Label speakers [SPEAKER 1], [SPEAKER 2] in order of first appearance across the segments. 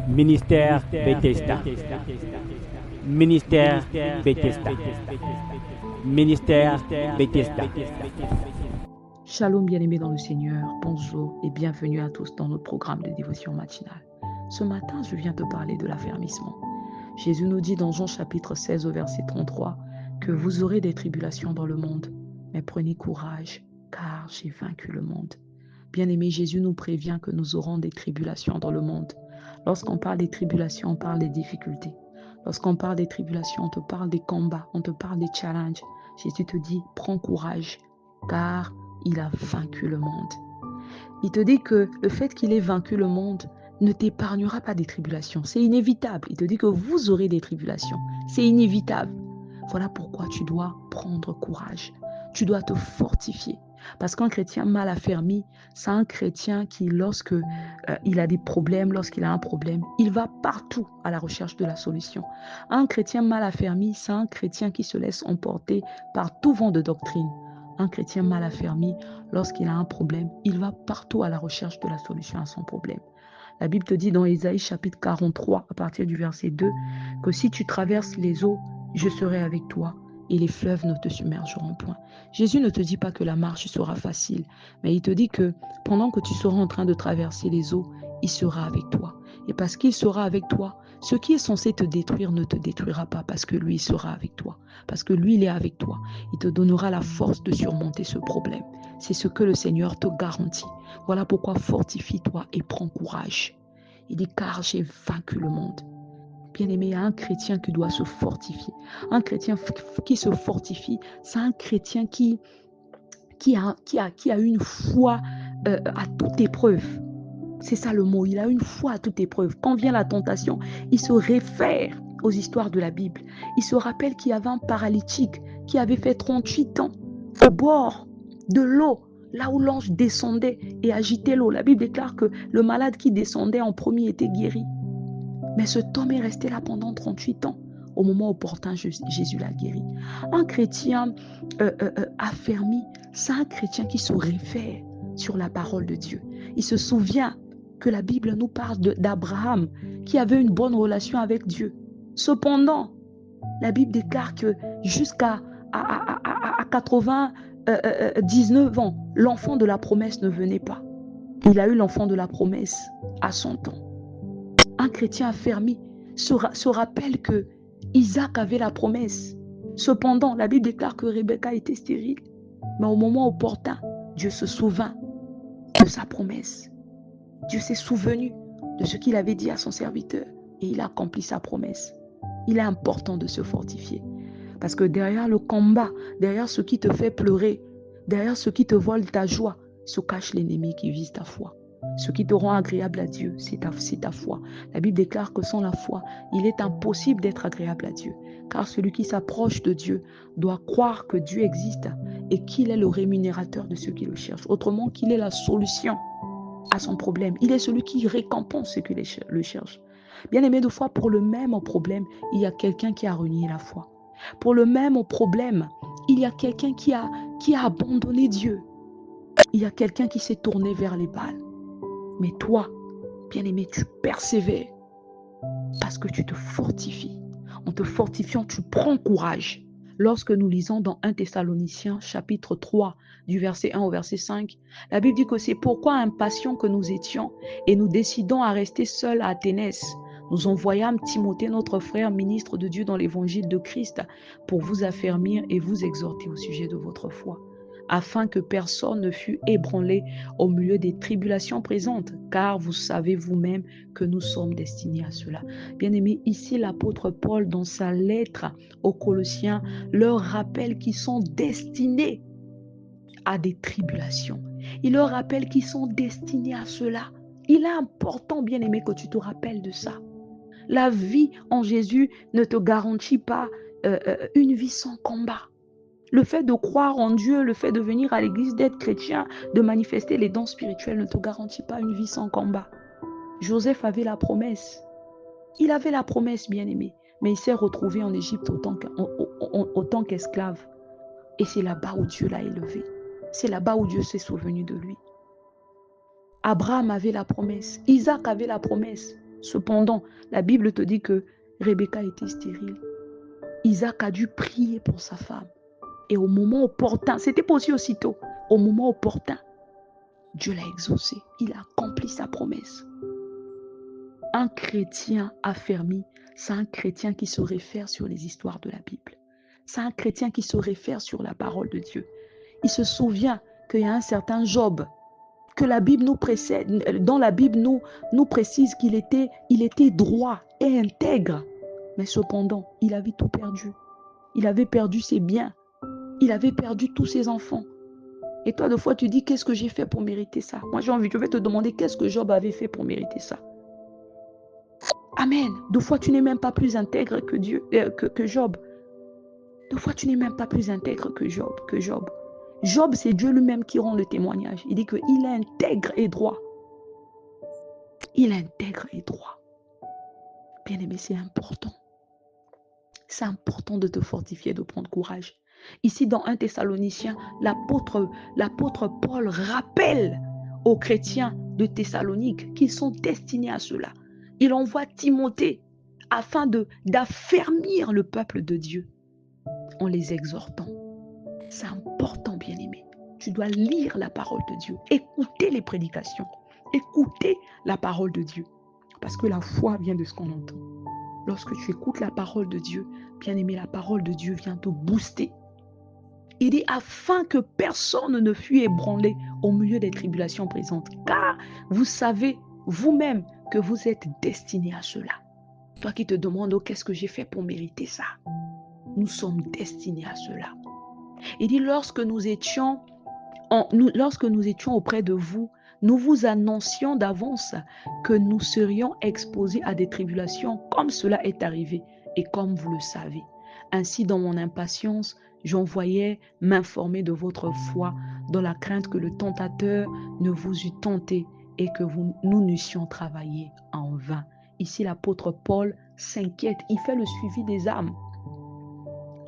[SPEAKER 1] Ministère Bethesda. Ministère Bethesda. Ministère Bethesda.
[SPEAKER 2] Shalom bien-aimés dans le Seigneur, bonjour et bienvenue à tous dans notre programme de dévotion matinale. Ce matin, je viens te parler de l'affermissement. Jésus nous dit dans Jean chapitre 16 au verset 33 que vous aurez des tribulations dans le monde, mais prenez courage car j'ai vaincu le monde. Bien-aimé, Jésus nous prévient que nous aurons des tribulations dans le monde. Lorsqu'on parle des tribulations, on parle des difficultés. Lorsqu'on parle des tribulations, on te parle des combats, on te parle des challenges. Jésus te dit, prends courage car il a vaincu le monde. Il te dit que le fait qu'il ait vaincu le monde ne t'épargnera pas des tribulations. C'est inévitable. Il te dit que vous aurez des tribulations. C'est inévitable. Voilà pourquoi tu dois prendre courage. Tu dois te fortifier. Parce qu'un chrétien mal affermi, c'est un chrétien qui, lorsque il a des problèmes, lorsqu'il a un problème, il va partout à la recherche de la solution. Un chrétien mal affermi, c'est un chrétien qui se laisse emporter par tout vent de doctrine. Un chrétien mal affermi, lorsqu'il a un problème, il va partout à la recherche de la solution à son problème. La Bible te dit dans Ésaïe chapitre 43, à partir du verset 2, que si tu traverses les eaux, je serai avec toi et les fleuves ne te submergeront point. Jésus ne te dit pas que la marche sera facile, mais il te dit que pendant que tu seras en train de traverser les eaux, il sera avec toi. Et parce qu'il sera avec toi, ce qui est censé te détruire ne te détruira pas parce que lui sera avec toi. Parce que lui, il est avec toi. Il te donnera la force de surmonter ce problème. C'est ce que le Seigneur te garantit. Voilà pourquoi fortifie-toi et prends courage. Il dit, car j'ai vaincu le monde. Bien-aimé, il y a un chrétien qui doit se fortifier. Un chrétien qui se fortifie, c'est un chrétien qui a une foi à toute épreuve. C'est ça le mot, il a une foi à toute épreuve. Quand vient la tentation, il se réfère aux histoires de la Bible. Il se rappelle qu'il y avait un paralytique qui avait fait 38 ans au bord de l'eau, là où l'ange descendait et agitait l'eau. La Bible déclare que le malade qui descendait en premier était guéri. Mais cet homme est resté là pendant 38 ans. Au moment opportun, Jésus l'a guéri. Un chrétien affermi, c'est un chrétien qui se réfère sur la parole de Dieu. Il se souvient que la Bible nous parle d'Abraham qui avait une bonne relation avec Dieu. Cependant, la Bible déclare que jusqu'à 99 ans, l'enfant de la promesse ne venait pas. Il a eu l'enfant de la promesse à 100 ans. Un chrétien affermi se rappelle que Isaac avait la promesse. Cependant, la Bible déclare que Rebecca était stérile. Mais au moment opportun, Dieu se souvint de sa promesse. Dieu s'est souvenu de ce qu'il avait dit à son serviteur et il a accompli sa promesse. Il est important de se fortifier. Parce que derrière le combat, derrière ce qui te fait pleurer, derrière ce qui te vole ta joie, se cache l'ennemi qui vise ta foi. Ce qui te rend agréable à Dieu, c'est ta foi. La Bible déclare que sans la foi, il est impossible d'être agréable à Dieu. Car celui qui s'approche de Dieu doit croire que Dieu existe et qu'il est le rémunérateur de ceux qui le cherchent. Autrement, qu'il est la solution à son problème. Il est celui qui récompense ceux qui le cherchent. Bien aimé, de fois, pour le même problème, il y a quelqu'un qui a renié la foi. Pour le même problème, il y a quelqu'un qui a abandonné Dieu. Il y a quelqu'un qui s'est tourné vers les Baals. Mais toi, bien-aimé, tu persévères parce que tu te fortifies. En te fortifiant, tu prends courage. Lorsque nous lisons dans 1 Thessaloniciens chapitre 3 du verset 1 au verset 5, la Bible dit que c'est pourquoi impatients que nous étions et nous décidons à rester seuls à Athénès. Nous envoyâmes Timothée, notre frère, ministre de Dieu dans l'évangile de Christ, pour vous affermir et vous exhorter au sujet de votre foi, afin que personne ne fût ébranlé au milieu des tribulations présentes, car vous savez vous-même que nous sommes destinés à cela. Bien-aimés, ici l'apôtre Paul, dans sa lettre aux Colossiens, leur rappelle qu'ils sont destinés à des tribulations. Il leur rappelle qu'ils sont destinés à cela. Il est important, bien-aimé, que tu te rappelles de ça. La vie en Jésus ne te garantit pas une vie sans combat. Le fait de croire en Dieu, le fait de venir à l'église, d'être chrétien, de manifester les dons spirituels ne te garantit pas une vie sans combat. Joseph avait la promesse. Il avait la promesse, bien-aimé, mais il s'est retrouvé en Égypte autant qu'esclave. Et c'est là-bas où Dieu l'a élevé. C'est là-bas où Dieu s'est souvenu de lui. Abraham avait la promesse. Isaac avait la promesse. Cependant, la Bible te dit que Rebecca était stérile. Isaac a dû prier pour sa femme. Et au moment opportun, c'était pas aussi aussitôt, au moment opportun, Dieu l'a exaucé. Il a accompli sa promesse. Un chrétien affermi, c'est un chrétien qui se réfère sur les histoires de la Bible. C'est un chrétien qui se réfère sur la parole de Dieu. Il se souvient qu'il y a un certain Job, que la Bible nous précède, dans la Bible nous précise qu'il était droit et intègre. Mais cependant, il avait tout perdu. Il avait perdu ses biens. Il avait perdu tous ses enfants. Et toi, des fois, tu dis, qu'est-ce que j'ai fait pour mériter ça? Moi, je vais te demander, qu'est-ce que Job avait fait pour mériter ça? Amen. Deux fois, tu n'es même pas plus intègre que Job. Deux fois, tu n'es même pas plus intègre que Job. Job, c'est Dieu lui-même qui rend le témoignage. Il dit qu'il est intègre et droit. Il est intègre et droit. Bien-aimé, c'est important. C'est important de te fortifier, de prendre courage. Ici, dans 1 Thessaloniciens, l'apôtre Paul rappelle aux chrétiens de Thessalonique qu'ils sont destinés à cela. Il envoie Timothée afin d'affermir le peuple de Dieu en les exhortant. C'est important, bien-aimé. Tu dois lire la parole de Dieu, écouter les prédications, écouter la parole de Dieu. Parce que la foi vient de ce qu'on entend. Lorsque tu écoutes la parole de Dieu, bien-aimé, la parole de Dieu vient te booster. Il dit afin que personne ne fût ébranlé au milieu des tribulations présentes. Car vous savez vous-même que vous êtes destiné à cela. Toi qui te demandes, oh, qu'est-ce que j'ai fait pour mériter ça? Nous sommes destinés à cela. Il dit lorsque nous étions auprès de vous, nous vous annoncions d'avance que nous serions exposés à des tribulations comme cela est arrivé et comme vous le savez. Ainsi, dans mon impatience, j'envoyais m'informer de votre foi dans la crainte que le tentateur ne vous eût tenté et que nous n'eussions travaillé en vain. Ici, l'apôtre Paul s'inquiète. Il fait le suivi des âmes.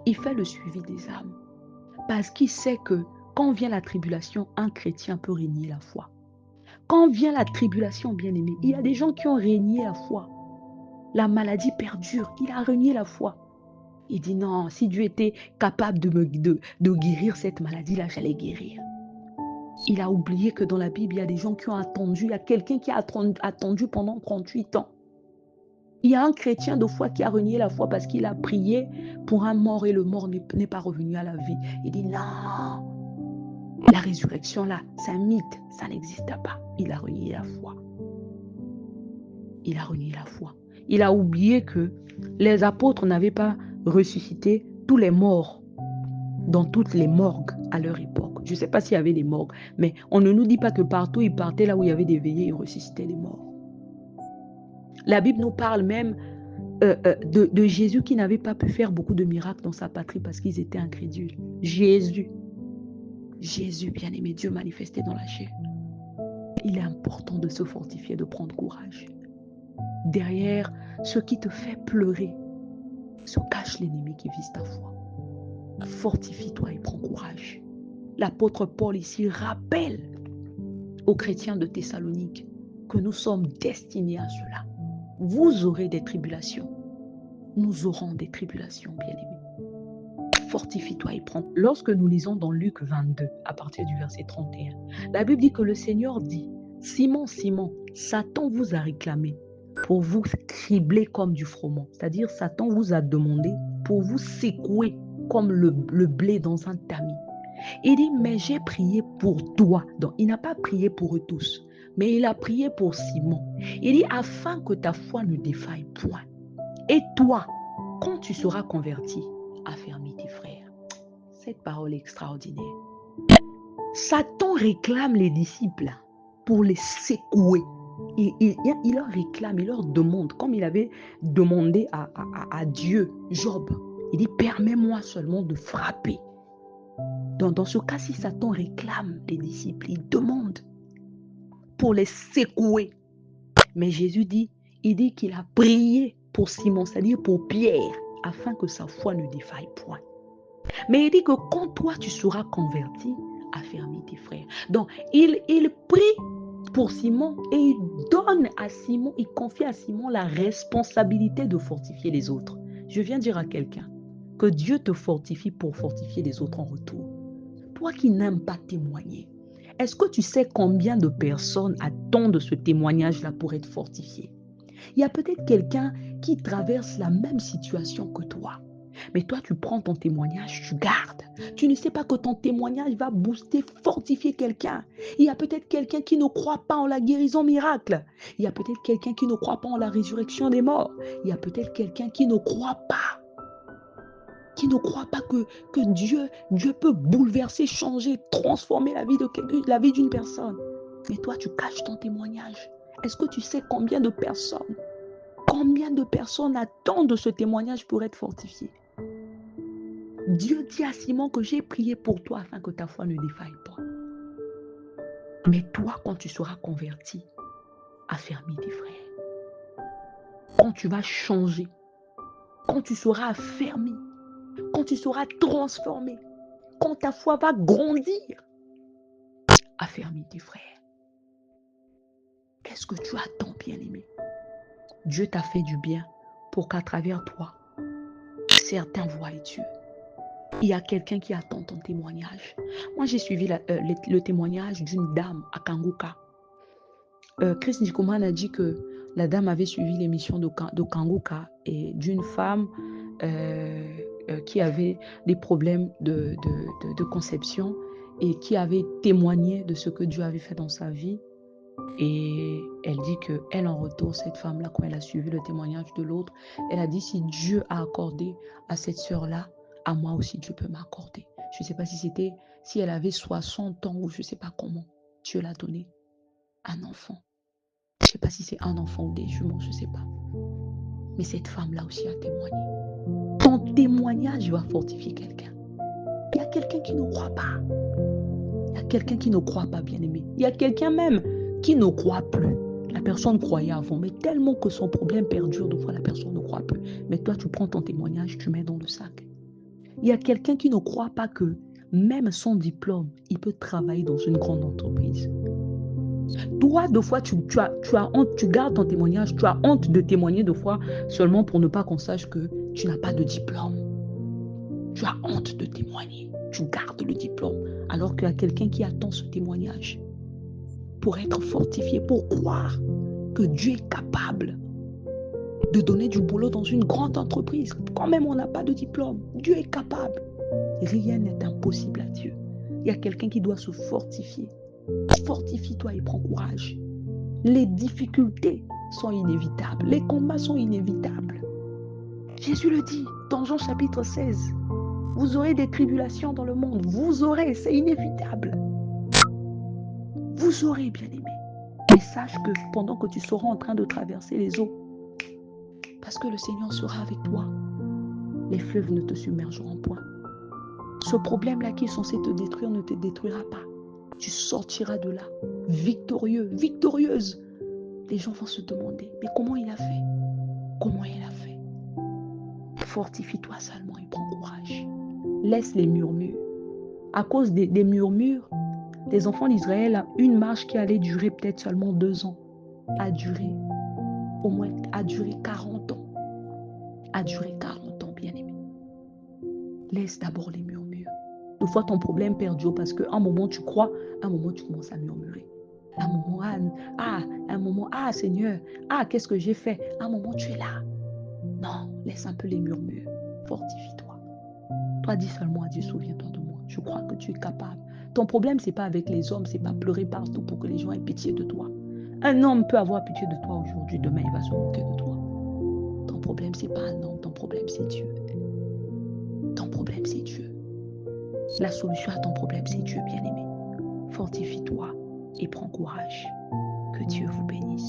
[SPEAKER 2] Il fait le suivi des âmes. Parce qu'il sait que quand vient la tribulation, un chrétien peut régner la foi. Quand vient la tribulation, bien-aimé, il y a des gens qui ont régné la foi. La maladie perdure, il a régné la foi. Il dit non, si Dieu était capable de guérir cette maladie-là, j'allais guérir. Il a oublié que dans la Bible, il y a des gens qui ont attendu. Il y a quelqu'un qui a attendu pendant 38 ans. Il y a un chrétien de foi qui a renié la foi parce qu'il a prié pour un mort et le mort n'est pas revenu à la vie. Il dit non, la résurrection là, c'est un mythe, ça n'existe pas. Il a renié la foi. Il a renié la foi. Il a oublié que les apôtres n'avaient pas ressuscité tous les morts dans toutes les morgues à leur époque. Je ne sais pas s'il y avait des morgues, mais on ne nous dit pas que partout ils partaient là où il y avait des veillées et ressuscitaient les morts. La Bible nous parle même de Jésus qui n'avait pas pu faire beaucoup de miracles dans sa patrie parce qu'ils étaient incrédules. Jésus, bien-aimé, Dieu manifesté dans la chair. Il est important de se fortifier, de prendre courage. Derrière ce qui te fait pleurer, se cache l'ennemi qui vise ta foi. Fortifie-toi et prends courage. L'apôtre Paul ici rappelle aux chrétiens de Thessalonique que nous sommes destinés à cela. Vous aurez des tribulations. Nous aurons des tribulations, bien-aimés. Fortifie-toi et prends. Lorsque nous lisons dans Luc 22, à partir du verset 31, la Bible dit que le Seigneur dit, Simon, Simon, Satan vous a réclamé pour vous cribler comme du froment. C'est-à-dire, Satan vous a demandé pour vous secouer comme le blé dans un tamis. Il dit, mais j'ai prié pour toi. Donc, il n'a pas prié pour eux tous, mais il a prié pour Simon. Il dit, afin que ta foi ne défaille point. Et toi, quand tu seras converti, affermis tes frères. Cette parole est extraordinaire. Satan réclame les disciples pour les secouer. Il leur réclame, il leur demande, comme il avait demandé à Dieu, Job. Il dit, permets-moi seulement de frapper. Dans ce cas, si Satan réclame les disciples, il demande pour les secouer. Mais Jésus dit, il dit qu'il a prié pour Simon, c'est-à-dire pour Pierre, afin que sa foi ne défaille point. Mais il dit que quand toi tu seras converti, affermis tes frères. Donc, il prie pour Simon et il donne à Simon, il confie à Simon la responsabilité de fortifier les autres. Je viens dire à quelqu'un que Dieu te fortifie pour fortifier les autres en retour. Toi qui n'aimes pas témoigner, est-ce que tu sais combien de personnes attendent ce témoignage-là pour être fortifiées? Il y a peut-être quelqu'un qui traverse la même situation que toi. Mais toi, tu prends ton témoignage, tu gardes. Tu ne sais pas que ton témoignage va booster, fortifier quelqu'un. Il y a peut-être quelqu'un qui ne croit pas en la guérison miracle. Il y a peut-être quelqu'un qui ne croit pas en la résurrection des morts. Il y a peut-être quelqu'un qui ne croit pas. Qui ne croit pas que Dieu peut bouleverser, changer, transformer la vie d'une personne. Mais toi, tu caches ton témoignage. Est-ce que tu sais combien de personnes attendent ce témoignage pour être fortifiées? Dieu dit à Simon que j'ai prié pour toi afin que ta foi ne défaille pas. Mais toi, quand tu seras converti, affermis tes frères. Quand tu vas changer, quand tu seras affermi, quand tu seras transformé, quand ta foi va grandir, affermis tes frères. Qu'est-ce que tu attends, bien-aimé? Dieu t'a fait du bien pour qu'à travers toi, certains voient Dieu. Il y a quelqu'un qui attend ton témoignage. Moi, j'ai suivi le témoignage d'une dame à Kanguka. Chris Ndikoman a dit que la dame avait suivi l'émission de Kanguka et d'une femme qui avait des problèmes de conception et qui avait témoigné de ce que Dieu avait fait dans sa vie. Et elle dit qu'elle, en retour, cette femme-là, quand elle a suivi le témoignage de l'autre, elle a dit, si Dieu a accordé à cette sœur-là, à moi aussi, Dieu peut m'accorder. Je ne sais pas si elle avait 60 ans ou je ne sais pas comment. Dieu l'a donné un enfant. Je ne sais pas si c'est un enfant ou des jumeaux, je ne sais pas. Mais cette femme-là aussi a témoigné. Ton témoignage va fortifier quelqu'un. Il y a quelqu'un qui ne croit pas. Il y a quelqu'un qui ne croit pas, bien-aimé. Il y a quelqu'un même qui ne croit plus. La personne croyait avant, mais tellement que son problème perdure, de fois la personne ne croit plus. Mais toi, tu prends ton témoignage, tu mets dans le sac. Il y a quelqu'un qui ne croit pas que même sans diplôme, il peut travailler dans une grande entreprise. Toi, de fois, tu as honte, tu gardes ton témoignage, tu as honte de témoigner de fois seulement pour ne pas qu'on sache que tu n'as pas de diplôme. Tu as honte de témoigner, tu gardes le diplôme, alors qu'il y a quelqu'un qui attend ce témoignage pour être fortifié, pour croire que Dieu est capable de donner du boulot dans une grande entreprise. Quand même, on n'a pas de diplôme. Dieu est capable. Rien n'est impossible à Dieu. Il y a quelqu'un qui doit se fortifier. Fortifie-toi et prends courage. Les difficultés sont inévitables. Les combats sont inévitables. Jésus le dit dans Jean chapitre 16. Vous aurez des tribulations dans le monde. Vous aurez, c'est inévitable. Vous aurez, bien-aimé. Mais sache que pendant que tu seras en train de traverser les eaux, parce que le Seigneur sera avec toi, les fleuves ne te submergeront point. Ce problème-là qui est censé te détruire ne te détruira pas. Tu sortiras de là, victorieux, victorieuse. Les gens vont se demander, mais comment il a fait? Comment il a fait? Fortifie-toi seulement et prends courage. Laisse les murmures. À cause des murmures, les enfants d'Israël, une marche qui allait durer peut-être seulement 2 ans, a duré 40 ans. A duré 40 ans, bien-aimé. Laisse d'abord les murmures. Des fois, ton problème perdure parce qu'à un moment, tu crois, à un moment, tu commences à murmurer. À un moment, Seigneur, qu'est-ce que j'ai fait? À un moment, tu es là. Non, laisse un peu les murmures. Fortifie-toi. Toi, dis seulement à Dieu, souviens-toi de moi. Je crois que tu es capable. Ton problème, ce n'est pas avec les hommes, ce n'est pas pleurer partout pour que les gens aient pitié de toi. Un homme peut avoir pitié de toi aujourd'hui, demain, il va se moquer de toi. Ton problème, ce n'est pas un homme, ton problème, c'est Dieu. Ton problème, c'est Dieu. La solution à ton problème, c'est Dieu, bien-aimé. Fortifie-toi et prends courage. Que Dieu vous bénisse.